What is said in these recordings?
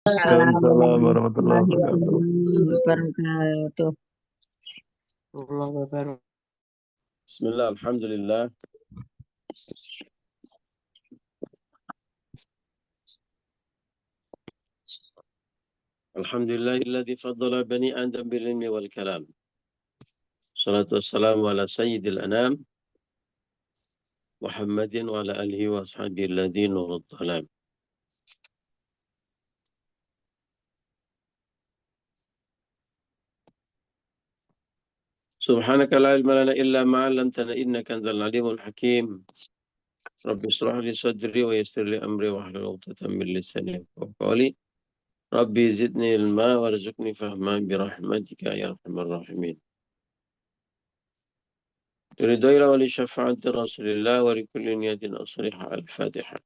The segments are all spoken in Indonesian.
Waalaikumsalam warahmatullahi Warahmatullahi wabarakatuh. wabarakatuh. Allah wabarakatuh. Bismillah, alhamdulillah. Alhamdulillahilladzi faddala bani Adam bil ilmi wal kalam. Salatu wassalamu ala sayyidil anam Muhammadin wa ala alihi wa ashabihi alladhina nurut dhalam. Subhanaka la ilma lana illa ma 'allamtana innaka antal alimul hakim. Rabbi ishrah li sadri wa yassir li amri wa hlul 'uqdatam min lisani yafqahu qawli. Rabbi zidni ilma warzuqni fahma bi rahmatika ya arhamar rahimin. Ridhoila wa li syafaati Rasulillah wa li kulli niyatin asliha al-Fatihah.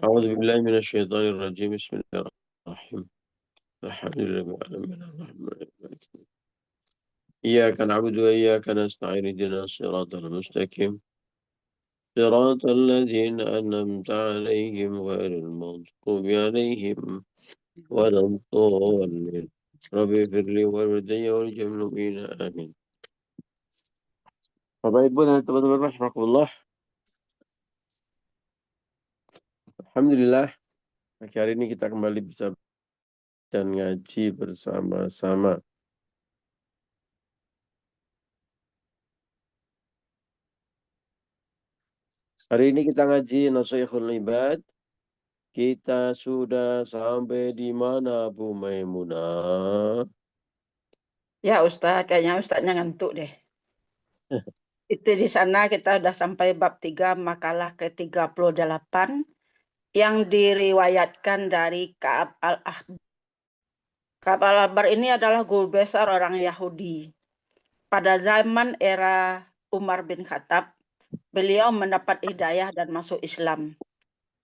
A'udzu billahi minasy syaithanir rajim. Bismillahirrahmanirrahim. Alhamdulillahi rabbil alamin arrahmanirrahim. Iyyaka na'budu wa iyyaka nasta'in ihdinas siratal mustaqim. Siratal ladzina an'amta 'alaihim ghairil maghdubi 'alaihim waladdallin. Rabbi firli walidayya wal jami'il mu'minina amin. Bapak Ibu dan teman-teman rahimakumullah. Alhamdulillah, pagi hari ini kita kembali bisa dan ngaji bersama-sama. Hari ini kita ngaji Nashihul Ibad. Kita sudah sampai di mana, Bu Maimunah? Ya Ustaz, kayaknya Ustaznya ngantuk deh. Itu di sana kita udah sampai bab 3 makalah ke-38 yang diriwayatkan dari Ka'ab al-Ahbar. Ka'ab al-Ahbar ini adalah guru besar orang Yahudi. Pada zaman era Umar bin Khattab, beliau mendapat hidayah dan masuk Islam.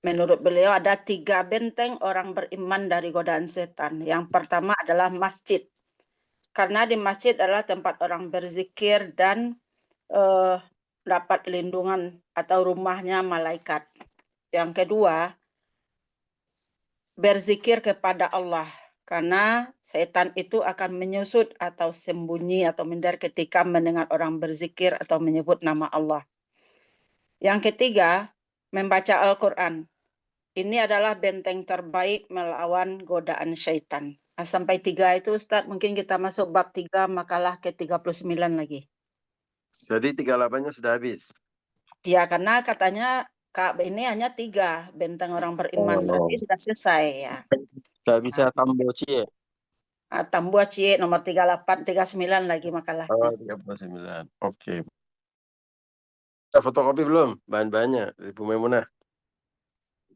Menurut beliau ada 3 benteng orang beriman dari godaan setan. Yang pertama adalah masjid. Karena di masjid adalah tempat orang berzikir dan dapat lindungan atau rumahnya malaikat. Yang kedua, berzikir kepada Allah. Karena setan itu akan menyusut atau sembunyi atau menghindar ketika mendengar orang berzikir atau menyebut nama Allah. Yang ketiga, membaca Al-Quran. Ini adalah benteng terbaik melawan godaan syaitan. Nah, sampai 3 itu Ustaz, mungkin kita masuk bab 3 makalah ke-39 lagi. Jadi 38-nya sudah habis. Ya, karena katanya Kak ini hanya 3 benteng orang beriman. Berarti sudah selesai ya. Sudah bisa tamboci ya? Tambua Cie nomor 38, 39 lagi makalahnya. Oh, 39. Oke. Sudah fotokopi belum bahan-bahannya dari Bu Maimunah?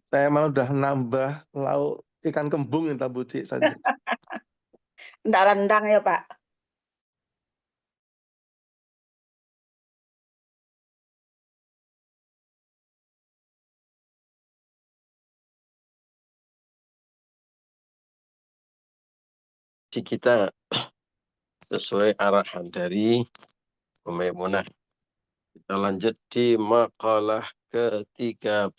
Saya malah udah nambah lauk ikan kembung yang tambuci saja. Nggak rendang ya Pak? Kita sesuai arahan dari Bu Maimunah. Kita lanjut di makalah ke-36.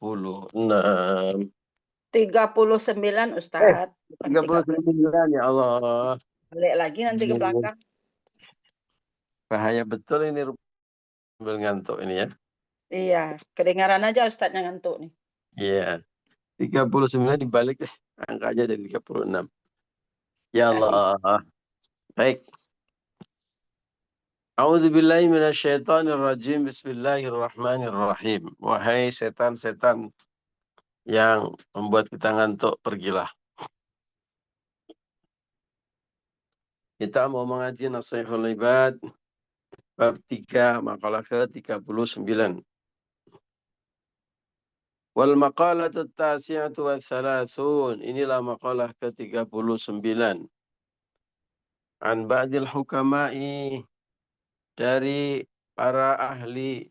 39 Ustaz. 39 ya Allah. Balik lagi nanti ke belakang. Bahaya betul ini sambil ngantuk ini ya. Iya, kedengaran aja Ustaznya ngantuk nih. Iya. 39 dibalik deh. Angkanya dari 36. Ya Allah. Baik. A'udzubillahi minasyaitonirrajim. Bismillahirrahmanirrahim. Wahai setan-setan yang membuat kita ngantuk, pergilah. Kita mau mengaji Nashihul Ibad bab 3 makalah ke-39. Wal maqalatu at-tasi'atu wa thalathun. Inilah makalah ke-39. An ba'dil hukama'i, dari para ahli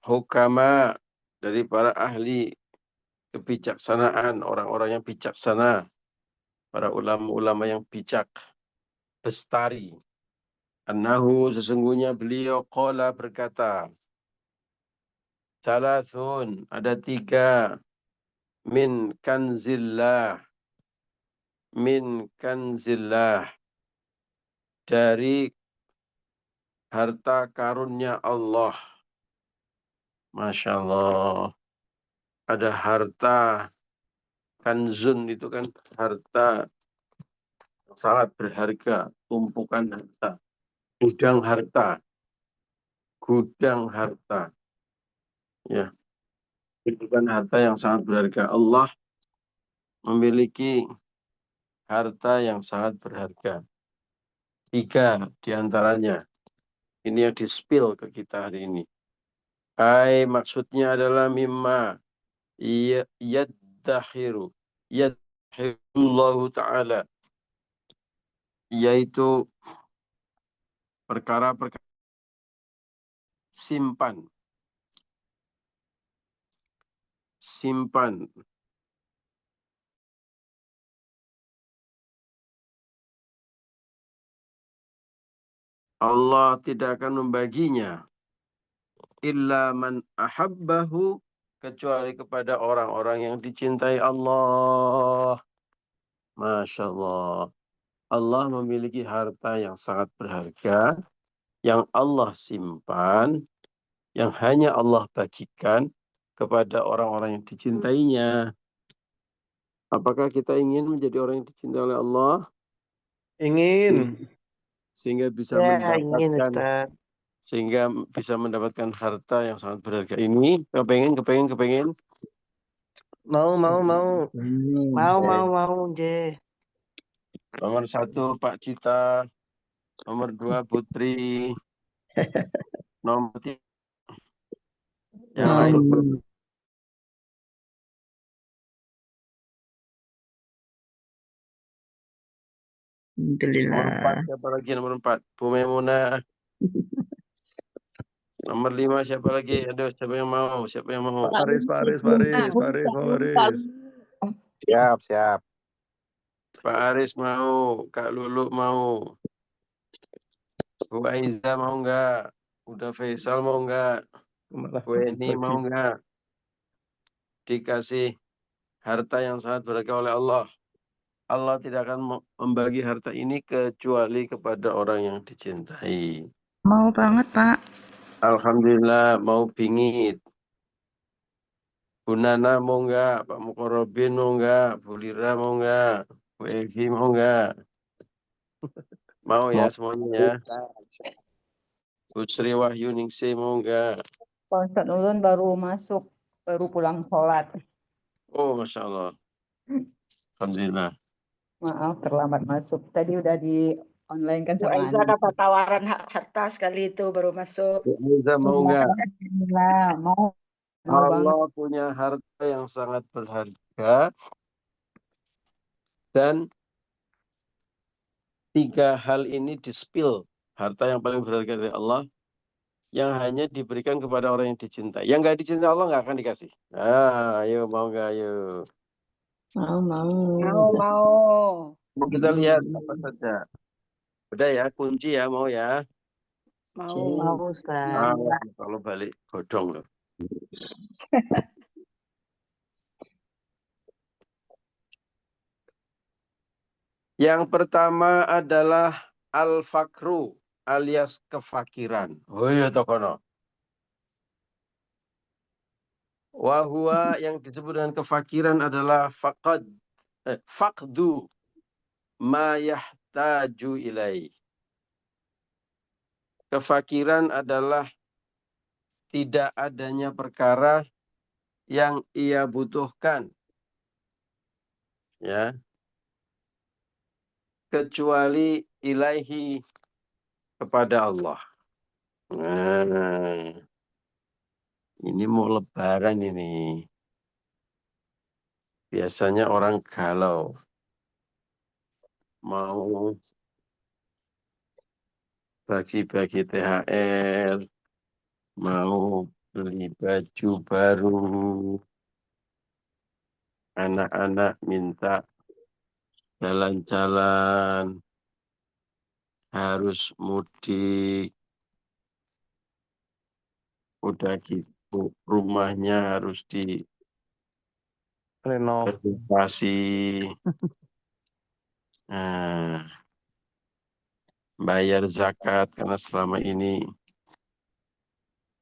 hukama, dari para ahli kebijaksanaan, orang-orang yang bijaksana, para ulama-ulama yang bijak, bestari. Annahu, sesungguhnya beliau qala, berkata, Thalathun, ada 3, min kanzillah, min kanzillah, dari harta karunia Allah. Masya Allah. Ada harta, kanzun itu kan harta yang sangat berharga, tumpukan harta, gudang harta, gudang harta. Ya, itu kan harta yang sangat berharga. Allah memiliki harta yang sangat berharga. 3 diantaranya. Ini yang di-spill ke kita hari ini. Maksudnya adalah mimma yaddahiru. Yaddahirullahu ta'ala. Yaitu perkara-perkara simpan. Simpan. Allah tidak akan membaginya illa man ahabbahu, kecuali kepada orang-orang yang dicintai Allah. Masya Allah. Allah memiliki harta yang sangat berharga, yang Allah simpan, yang hanya Allah bagikan kepada orang-orang yang dicintainya. Apakah kita ingin menjadi orang yang dicintai oleh Allah? Ingin. Sehingga bisa ingin mendapatkan Ustaz. sehingga bisa mendapatkan harta yang sangat berharga ini. Kepengen. Mau. Mau, J. Nomor 1 Pak Cita, nomor 2 Putri, nomor 3 yang Mau. lain. Nomor 4 Alhamdulillah. siapa lagi? Nomor 4 Bu Memunah. Nomor 5 siapa lagi? Aduh, siapa yang mau? Faris. Siap. Pak Aris mau, Kak Lulu mau, Bu Aiza mau enggak? Udah Faisal mau enggak? Malah Bu Eni bagi. mau enggak? Dikasih harta yang sangat berharga oleh Allah. Allah tidak akan membagi harta ini kecuali kepada orang yang dicintai. Mau banget, Pak. Alhamdulillah, mau bingit. Bu Nana mau enggak? Pak Mukorobin mau enggak? Bu Lira mau enggak? Bu Evi mau enggak? Mau ya semuanya ya. Bu Sri Wahyu Ningsih mau enggak? Pak Ustadz Ulun baru masuk, baru pulang sholat. Oh, Masya Allah. Alhamdulillah. Maaf, terlambat masuk. Tadi udah di online kan Bu sama Aiza Andi. dapat tawaran harta sekali itu baru masuk. Bu Aiza mau enggak? Alhamdulillah, mau banget. Allah punya harta yang sangat berharga. Dan 3 hal ini di-spill. Harta yang paling berharga dari Allah, yang hanya diberikan kepada orang yang dicintai. Yang nggak dicintai Allah nggak akan dikasih. Nah, ayo mau nggak ayo. Mau. Kita lihat apa saja. Udah ya, kunci ya, mau ya. Mau. Ustaz. Kalau balik godong loh. Yang pertama adalah al-fakru alias kefakiran. Oh iya tokono. Wahua yang disebut dengan kefakiran adalah faqdu ma yahtaju ilaih. Kefakiran adalah tidak adanya perkara yang ia butuhkan. Ya. Kecuali ilaihi, kepada Allah. Nah, ini mau lebaran ini. Biasanya orang galau. Mau bagi-bagi THR. Mau beli baju baru. Anak-anak minta jalan-jalan. Harus mudik. Udah gitu, rumahnya harus Renov. direnovasi. Nah, bayar zakat karena selama ini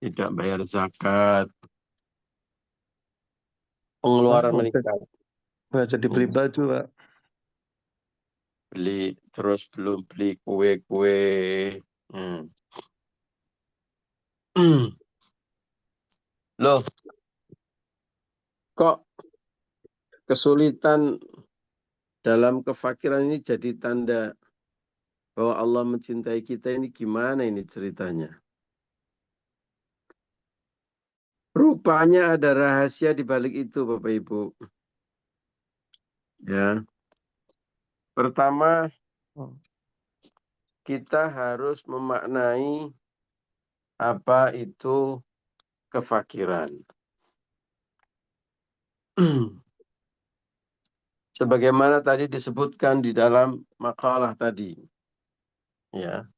tidak bayar zakat, pengeluaran meningkat. Nggak jadi beli baju, Pak. Beli terus belum beli kue-kue. Loh, kok kesulitan dalam kefakiran ini jadi tanda bahwa Allah mencintai kita, ini gimana ini ceritanya? Rupanya ada rahasia di balik itu, Bapak Ibu. Ya. Pertama, kita harus memaknai apa itu kefakiran. Sebagaimana tadi disebutkan di dalam makalah tadi. Ya.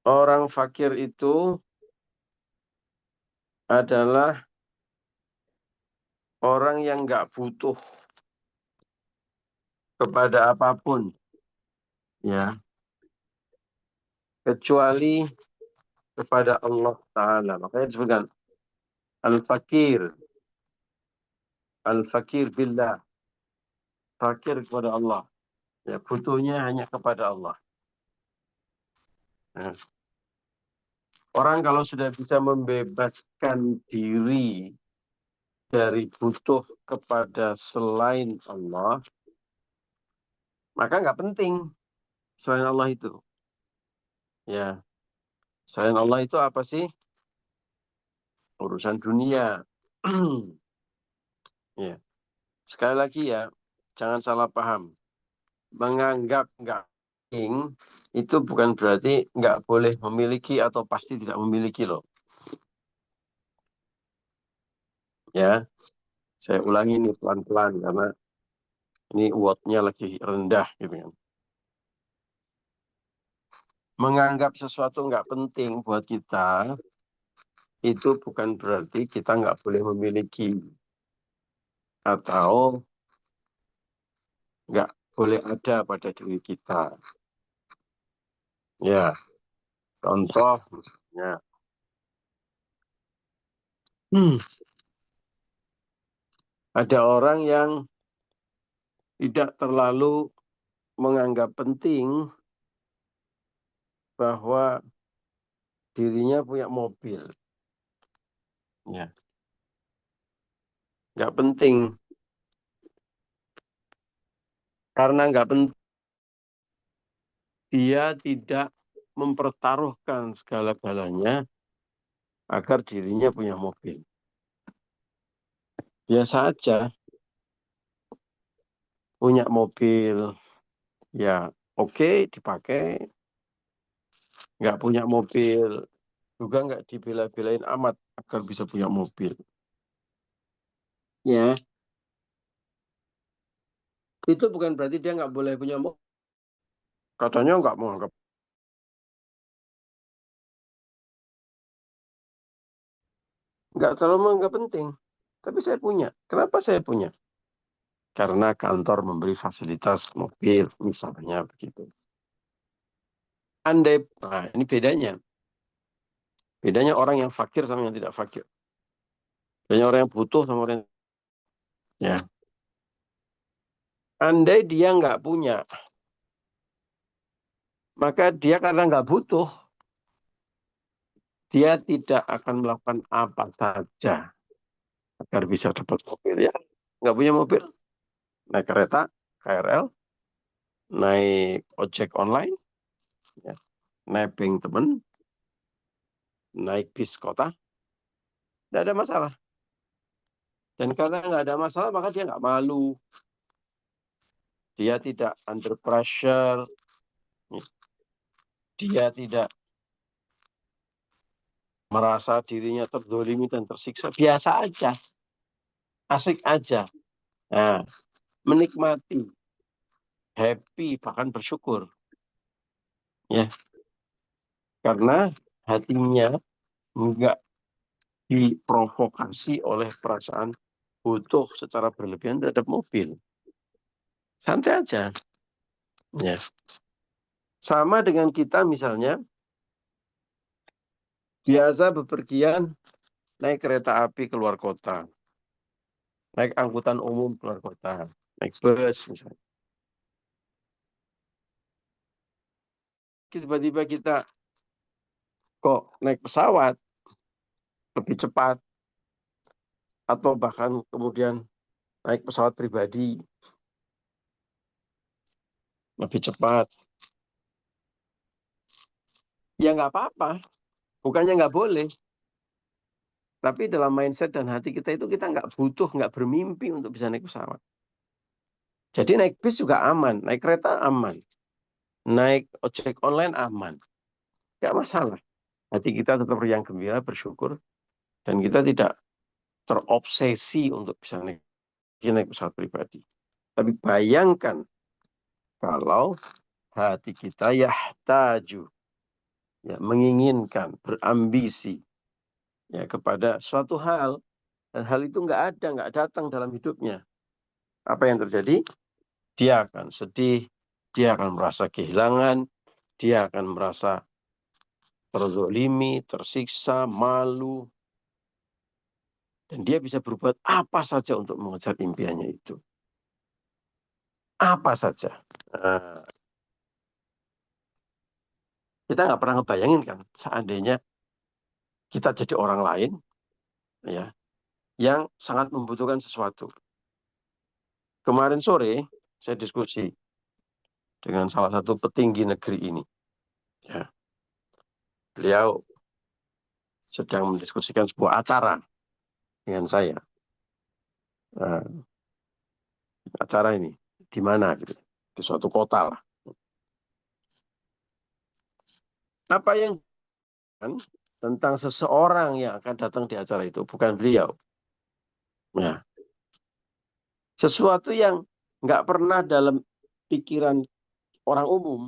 Orang fakir itu adalah orang yang nggak butuh kepada apapun, ya, kecuali kepada Allah Ta'ala. Makanya disebutkan al-fakir, al-fakir billah, fakir kepada Allah. Ya, butuhnya hanya kepada Allah. Nah, orang kalau sudah bisa membebaskan diri dari butuh kepada selain Allah, maka nggak penting selain Allah itu. Ya, selain Allah itu apa sih? Urusan dunia. Ya. Sekali lagi ya, jangan salah paham. Menganggap nggak penting itu bukan berarti nggak boleh memiliki atau pasti tidak memiliki loh. Ya, saya ulangi ini pelan-pelan karena ini wattnya lagi rendah gitu kan. Menganggap sesuatu nggak penting buat kita itu bukan berarti kita nggak boleh memiliki atau nggak boleh ada pada diri kita. Ya, contoh misalnya. Ada orang yang tidak terlalu menganggap penting bahwa dirinya punya mobil. Ya. Nggak penting. Karena nggak penting, dia tidak mempertaruhkan segala-galanya agar dirinya punya mobil. Biasa aja. Punya mobil, ya oke, dipakai. Nggak punya mobil, juga nggak dibela-belain amat agar bisa punya mobil. Ya. Itu bukan berarti dia nggak boleh punya mobil. Katanya nggak mau anggap. Nggak terlalu menganggap penting. Tapi saya punya. Kenapa saya punya? Karena kantor memberi fasilitas mobil, misalnya begitu. Andai, nah ini bedanya. Bedanya orang yang fakir sama yang tidak fakir. Bedanya orang yang butuh sama orang yang... Ya. Andai dia nggak punya, maka dia karena nggak butuh, dia tidak akan melakukan apa saja agar bisa dapat mobil. Ya, nggak punya mobil, naik kereta, KRL, naik ojek online, ya, nebeng temen, naik bis kota, tidak ada masalah. Dan karena nggak ada masalah, maka dia nggak malu. Dia tidak under pressure. Dia tidak merasa dirinya terdolimi dan tersiksa. Biasa aja. Asik aja. Nah, menikmati. Happy, bahkan bersyukur. Ya. Karena hatinya nggak diprovokasi oleh perasaan butuh secara berlebihan terhadap mobil. Santai aja. Ya. Sama dengan kita misalnya biasa bepergian naik kereta api keluar kota, naik angkutan umum keluar kota, naik bus misalnya. Tiba-tiba kita kok naik pesawat lebih cepat, atau bahkan kemudian naik pesawat pribadi lebih cepat. Ya nggak apa-apa, bukannya nggak boleh. Tapi dalam mindset dan hati kita itu kita nggak butuh, nggak bermimpi untuk bisa naik pesawat. Jadi naik bis juga aman, naik kereta aman, naik ojek online aman. Nggak masalah. Hati kita tetap riang gembira, bersyukur. Dan kita tidak terobsesi untuk bisa naik pesawat pribadi. Tapi bayangkan kalau hati kita yahtaju, ya, menginginkan, berambisi ya, kepada suatu hal, dan hal itu nggak datang dalam hidupnya. Apa yang terjadi? Dia akan sedih, dia akan merasa kehilangan, dia akan merasa terzolimi, tersiksa, malu, dan dia bisa berbuat apa saja untuk mengejar impiannya itu. Apa saja. Kita nggak pernah ngebayangin kan, seandainya kita jadi orang lain, ya, yang sangat membutuhkan sesuatu. Kemarin sore saya diskusi dengan salah satu petinggi negeri ini. Ya. Beliau sedang mendiskusikan sebuah acara dengan saya. Acara ini di mana gitu, di suatu kota lah. Apa yang tentang seseorang yang akan datang di acara itu bukan beliau. Ya. Sesuatu yang nggak pernah dalam pikiran orang umum,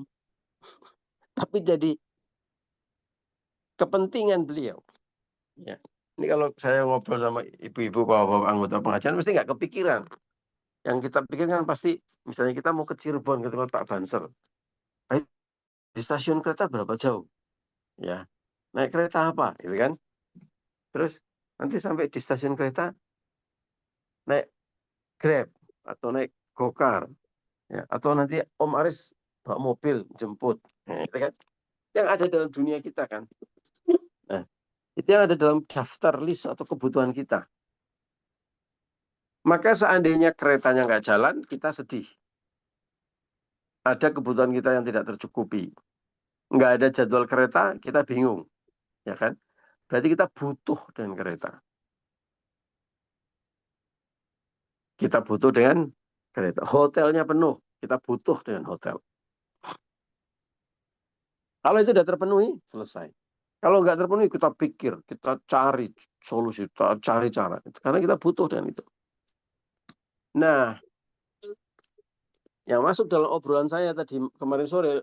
tapi jadi kepentingan beliau. Ya. Ini kalau saya ngobrol sama ibu-ibu, bapak-bapak anggota pengajian, mesti nggak kepikiran. Yang kita pikirkan pasti, misalnya kita mau ke Cirebon, ke tempat Pak Banser. Di stasiun kereta berapa jauh? Ya, naik kereta apa? Gitu kan? Terus nanti sampai di stasiun kereta, naik Grab, atau naik Gokar. Ya, atau nanti Om Aris bawa mobil, jemput. Nah, itu kan? Yang ada dalam dunia kita kan? Nah, itu yang ada dalam daftar list atau kebutuhan kita. Maka seandainya keretanya nggak jalan, kita sedih. Ada kebutuhan kita yang tidak tercukupi. Nggak ada jadwal kereta, kita bingung. Ya kan? Berarti kita butuh dengan kereta. Kita butuh dengan kereta. Hotelnya penuh, kita butuh dengan hotel. Kalau itu sudah terpenuhi, selesai. Kalau nggak terpenuhi, kita pikir, kita cari solusi, kita cari cara. Karena kita butuh dengan itu. Nah, yang masuk dalam obrolan saya tadi kemarin sore,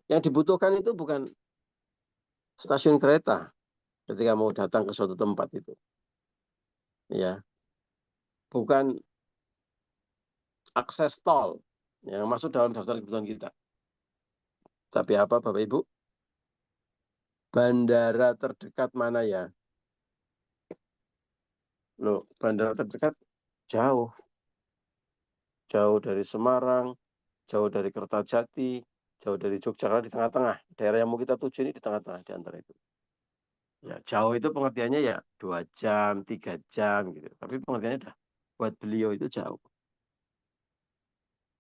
yang dibutuhkan itu bukan stasiun kereta ketika mau datang ke suatu tempat itu. Ya. Bukan akses tol yang masuk dalam daftar kebutuhan kita. Tapi apa Bapak Ibu? Bandara terdekat mana ya? Loh, bandara terdekat jauh. Jauh dari Semarang, jauh dari Kertajati, jauh dari Yogyakarta, di tengah-tengah. Daerah yang mau kita tuju ini di tengah-tengah di antara itu. Ya, jauh itu pengertiannya ya 2 jam, 3 jam gitu. Tapi pengertiannya udah buat beliau itu jauh.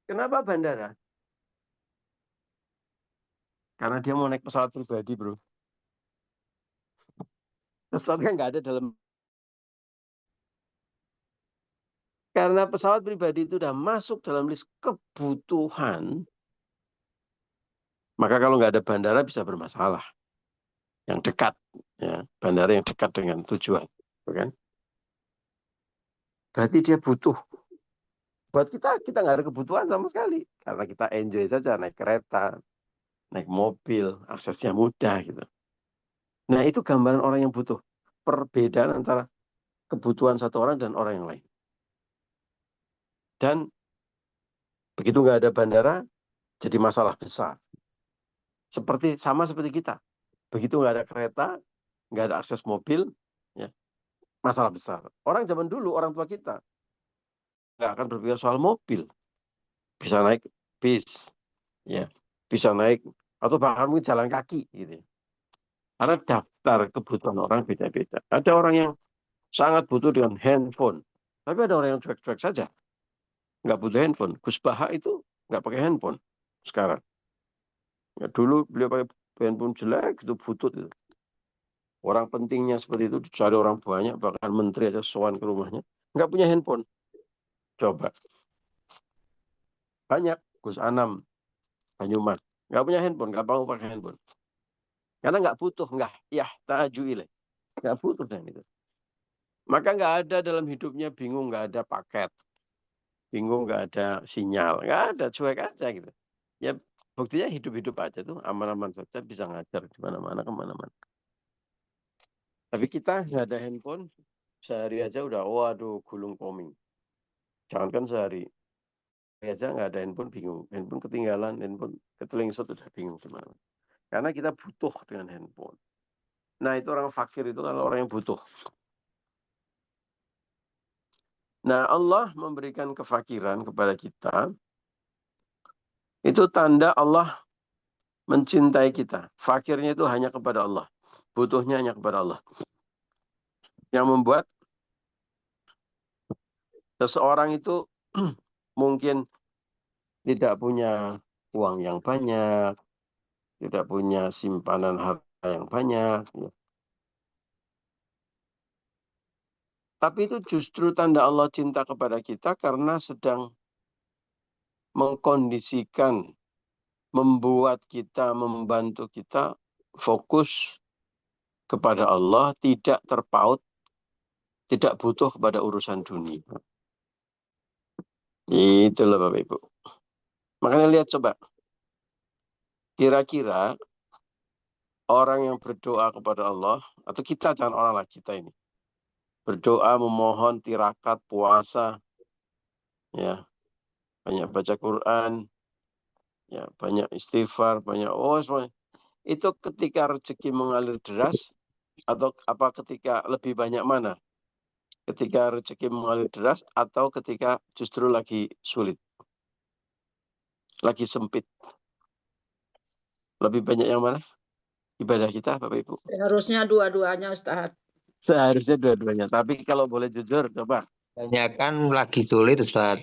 Kenapa bandara? Karena dia mau naik pesawat pribadi, bro. Sesuatu yang nggak ada dalam. Karena pesawat pribadi itu sudah masuk dalam list kebutuhan, maka kalau nggak ada bandara bisa bermasalah. Yang dekat, ya, bandara yang dekat dengan tujuan, kan? Berarti dia butuh. Buat kita nggak ada kebutuhan sama sekali, karena kita enjoy saja naik kereta, naik mobil, aksesnya mudah gitu. Nah itu gambaran orang yang butuh. Perbedaan antara kebutuhan satu orang dan orang yang lain. Dan begitu nggak ada bandara, jadi masalah besar. Sama seperti kita. Begitu nggak ada kereta, nggak ada akses mobil, ya, masalah besar. Orang zaman dulu, orang tua kita, nggak akan berpikir soal mobil. Bisa naik bis, ya, bisa naik, atau bahkan mungkin jalan kaki. Gitu. Karena daftar kebutuhan orang beda-beda. Ada orang yang sangat butuh dengan handphone. Tapi ada orang yang cuek-cuek saja. Nggak butuh handphone. Gus Baha itu nggak pakai handphone sekarang. Ya, dulu beliau pakai handphone jelek, itu butut itu. Orang pentingnya seperti itu dicari orang banyak, bahkan menteri aja sowan ke rumahnya. Nggak punya handphone. Coba. Banyak. Gus Anam, Banyumas. Nggak punya handphone, nggak mau pakai handphone. Karena nggak butuh, nggak yahtaju ilaih. Nggak butuh dan itu. Maka nggak ada dalam hidupnya bingung, nggak ada paket. Bingung, nggak ada sinyal. Nggak ada, cuek aja gitu. Ya buktinya hidup-hidup aja tuh, aman-aman saja, bisa ngajar di mana-mana, kemana-mana. Tapi kita nggak ada handphone, sehari aja udah, waduh, gulung koming. Jangankan sehari aja nggak ada handphone, bingung. Handphone ketinggalan, handphone ketelingsut, udah bingung gimana. Karena kita butuh dengan handphone. Nah itu orang fakir itu kalau orang yang butuh. Nah Allah memberikan kefakiran kepada kita. Itu tanda Allah mencintai kita. Fakirnya itu hanya kepada Allah. Butuhnya hanya kepada Allah. Yang membuat seseorang itu mungkin tidak punya uang yang banyak, tidak punya simpanan harta yang banyak. Ya. Tapi itu justru tanda Allah cinta kepada kita karena sedang mengkondisikan, membuat kita, membantu kita fokus kepada Allah, tidak terpaut, tidak butuh kepada urusan dunia. Itulah Bapak Ibu. Makanya lihat coba. Kira-kira orang yang berdoa kepada Allah, atau kita, jangan orang lah, kita ini. Berdoa, memohon, tirakat, puasa, ya, banyak baca Quran, ya, banyak istighfar, banyak semuanya. Itu ketika rezeki mengalir deras, atau apa ketika lebih banyak mana? Ketika rezeki mengalir deras, atau ketika justru lagi sulit, lagi sempit. Lebih banyak yang mana? Ibadah kita, Bapak Ibu. Seharusnya dua-duanya, Ustaz. Seharusnya dua-duanya. Tapi kalau boleh jujur, coba. Kebanyakan lagi sulit, Ustaz.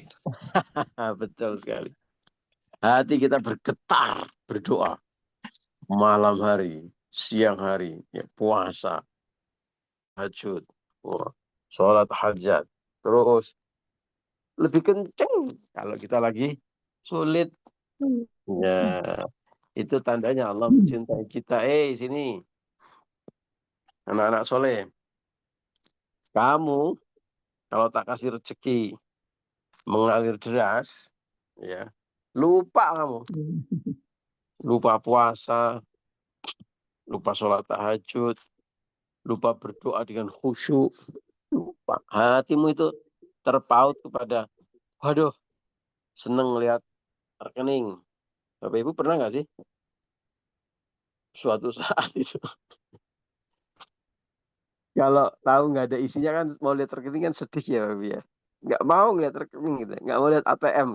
Betul sekali. Hati kita bergetar, berdoa. Malam hari, siang hari, ya, puasa, hajud, sholat hajat. Terus lebih kenceng kalau kita lagi sulit. Ya, itu tandanya Allah mencintai kita. Sini, anak-anak soleh. Kamu kalau tak kasih rezeki mengalir deras, ya, lupa kamu. Lupa puasa, lupa sholat tahajud, lupa berdoa dengan khusyuk, lupa. Hatimu itu terpaut kepada, waduh, seneng lihat rekening. Bapak Ibu pernah nggak sih suatu saat itu kalau tahu nggak ada isinya kan mau lihat rekening kan sedih ya Bapak ya. Nggak mau lihat rekening gitu, nggak mau lihat ATM.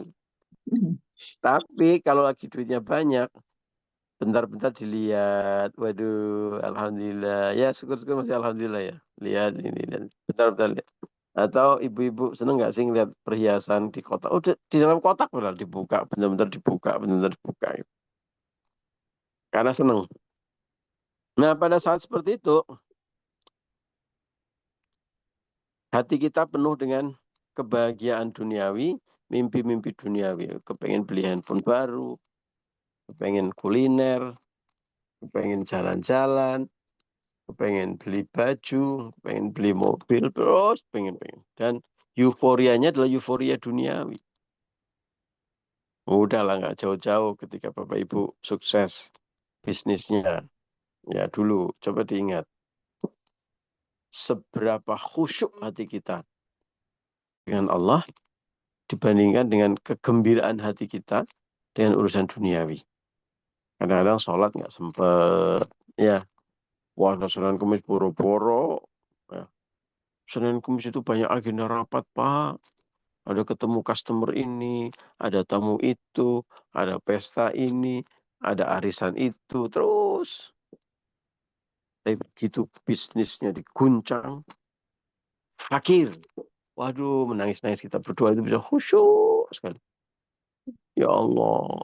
Tapi kalau lagi duitnya banyak, bentar-bentar dilihat, waduh, alhamdulillah, ya syukur-syukur masih alhamdulillah ya. Lihat ini dan bentar-bentar lihat. Atau ibu-ibu seneng nggak sih ngeliat perhiasan di kotak? Oh, di dalam kotak benar dibuka, benar-benar dibuka, benar-benar dibuka. Gitu. Karena seneng. Nah, pada saat seperti itu, hati kita penuh dengan kebahagiaan duniawi, mimpi-mimpi duniawi. Kepengen beli handphone baru, kepengen kuliner, kepengen jalan-jalan, kepengen beli baju, kepengen beli mobil, terus pengen. Dan euforianya adalah euforia duniawi. Udahlah nggak jauh-jauh ketika Bapak Ibu sukses bisnisnya. Ya dulu, coba diingat. Seberapa khusyuk hati kita dengan Allah dibandingkan dengan kegembiraan hati kita dengan urusan duniawi. Kadang-kadang sholat nggak sempet, ya. Wah, Senin Kemis boro-boro. Ya. Senin Kemis itu banyak agenda rapat, Pak. Ada ketemu customer ini, ada tamu itu, ada pesta ini, ada arisan itu, terus. Tapi begitu bisnisnya diguncang, fakir. Waduh, menangis-nangis kita berdoa itu bisa khusyuk sekali. Ya Allah.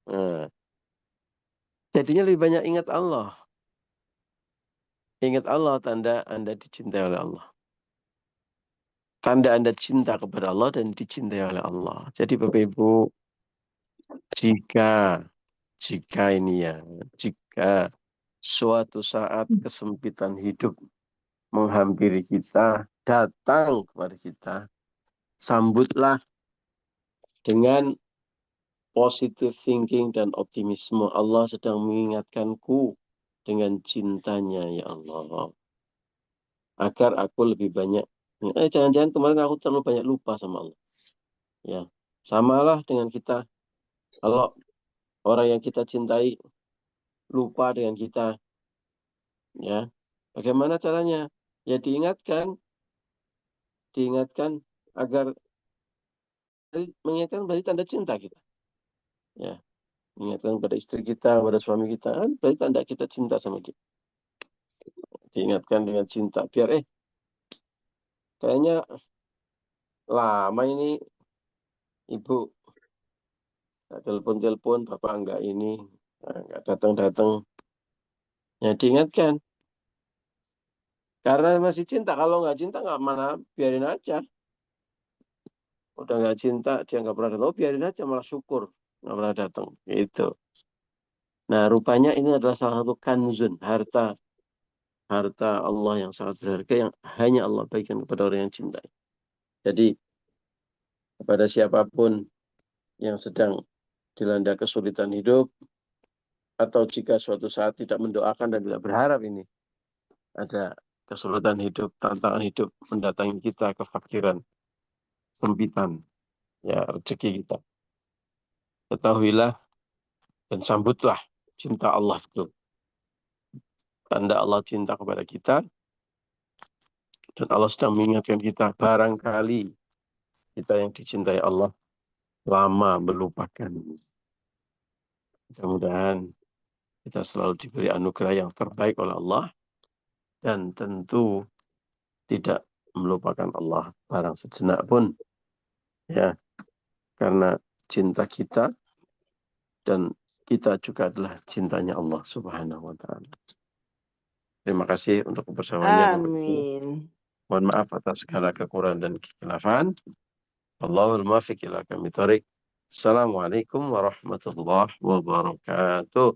Nah, jadinya lebih banyak ingat Allah. Ingat Allah, tanda Anda dicintai oleh Allah. Tanda Anda cinta kepada Allah dan dicintai oleh Allah. Jadi Bapak Ibu, jika suatu saat kesempitan hidup menghampiri kita, datang kepada kita, sambutlah dengan positive thinking dan optimisme. Allah sedang mengingatkanku dengan cintanya, ya Allah. Agar aku lebih banyak. Jangan-jangan kemarin aku terlalu banyak lupa sama Allah. Ya, samalah dengan kita. Kalau orang yang kita cintai lupa dengan kita, ya, bagaimana caranya? Ya diingatkan agar mengingatkan berarti tanda cinta kita. Ya, mengingatkan pada istri kita, pada suami kita, berarti tanda kita cinta sama dia. Diingatkan dengan cinta, biar kayaknya lama ini ibu telepon-telepon, bapak enggak ini, enggak datang-datang. Ya diingatkan. Karena masih cinta. Kalau nggak cinta nggak mana, biarin aja. Udah nggak cinta, dia nggak pernah datang. Oh, biarin aja, malah syukur nggak pernah datang. Gitu. Nah, rupanya ini adalah salah satu kanzun, harta Allah yang sangat berharga yang hanya Allah bagikan kepada orang yang cintai. Jadi kepada siapapun yang sedang dilanda kesulitan hidup, atau jika suatu saat tidak mendoakan dan tidak berharap ini ada kesulitan hidup, tantangan hidup mendatangi kita, kefakiran, sempitan, ya rezeki kita. Ketahuilah dan sambutlah cinta Allah itu. Tanda Allah cinta kepada kita, dan Allah sedang mengingatkan kita, barangkali kita yang dicintai Allah lama melupakan. Mudah-mudahan kita selalu diberi anugerah yang terbaik oleh Allah, dan tentu tidak melupakan Allah barang sejenak pun, ya, karena cinta kita dan kita juga adalah cintanya Allah Subhanahu wa Ta'ala. Terima kasih untuk kebersamaannya. Amin. Mohon maaf atas segala kekurangan dan kekhilafan. Allahul muwaffiq ila aqwamit thoriq. Assalamualaikum warahmatullahi wabarakatuh.